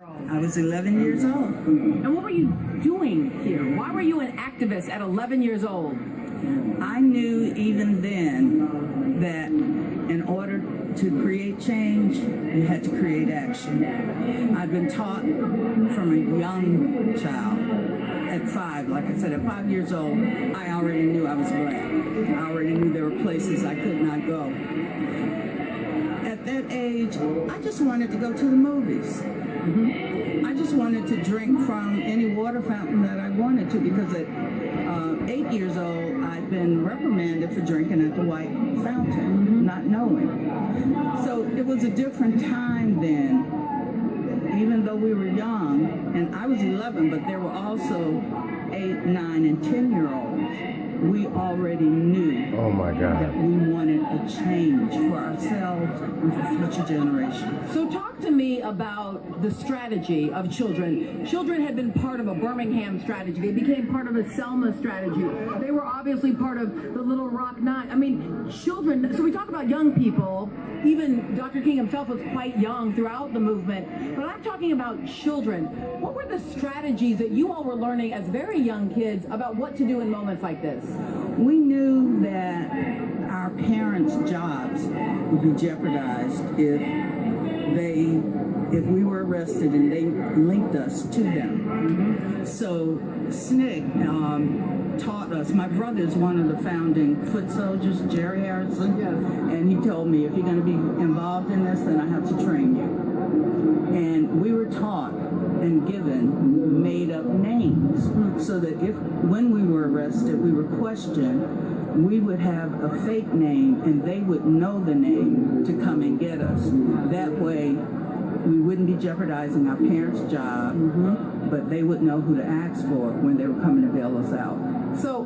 I was 11 years old. And what were you doing here? Why were you an activist at 11 years old? I knew even then that in order to create change, you had to create action. I'd been taught from a young child. At 5, like I said, at 5 years old, I already knew I was black. I already knew there were places I could not go. At that age, I just wanted to go to the movies. I just wanted to drink from any water fountain that I wanted to, because at 8 years old, I'd been reprimanded for drinking at the White Fountain, not knowing. So it was a different time then, even though we were young, and I was 11, but there were also 8, 9, and 10-year-olds. We already knew that we wanted a change for ourselves and for future generations. So talk to me about the strategy of children. Children had been part of a Birmingham strategy. They became part of a Selma strategy. They were obviously part of the Little Rock Nine. I mean, children, so we talk about young people. Even Dr. King himself was quite young throughout the movement. But I'm talking about children. What were the strategies that you all were learning as very young kids about what to do in moments like this? We knew that our parents' jobs would be jeopardized if we were arrested and they linked us to them. So SNCC taught us. My brother is one of the founding Foote soldiers, Jerry Harrison, and he told me, if you're going to be involved in this, then I have to train you. And we were taught and given made-up names, so that when we were arrested, we were questioned, we would have a fake name and they would know the name to come and get us. That way, we wouldn't be jeopardizing our parents' job, but they would know who to ask for when they were coming to bail us out. So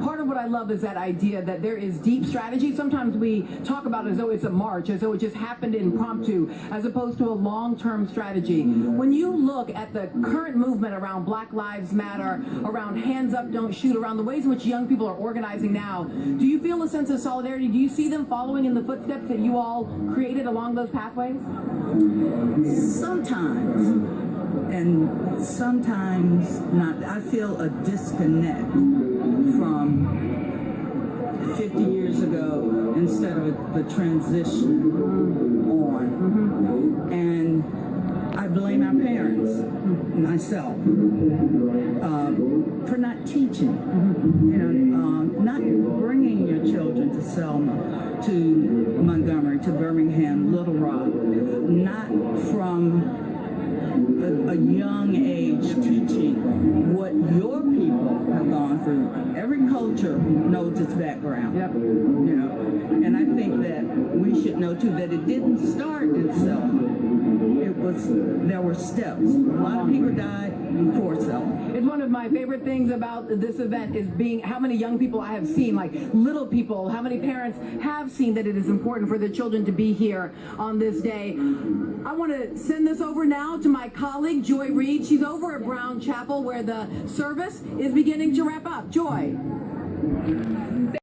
part of what I love is that idea that there is deep strategy. Sometimes we talk about it as though it's a march, as though it just happened impromptu, as opposed to a long-term strategy. When you look at the current movement around Black Lives Matter, around Hands Up, Don't Shoot, around the ways in which young people are organizing now, do you feel a sense of solidarity? Do you see them following in the footsteps that you all created along those pathways? Sometimes, and sometimes not. I feel a disconnect from 50 years ago instead of the transition on. And I blame our parents, myself, for not teaching, not bringing your children to Selma, to Montgomery, to Birmingham, Little Rock, not from a young age teaching what your people have gone through. Every culture knows its background, and I think that we should know too that it didn't start in Selma. There were steps. A lot of people died before Selma. It's one of my favorite things about this event is how many young people I have seen, like little people, how many parents have seen that it is important for their children to be here on this day. I want to send this over now to my colleague, Joy Reed. She's over at Brown Chapel where the service is beginning to wrap up. Joy.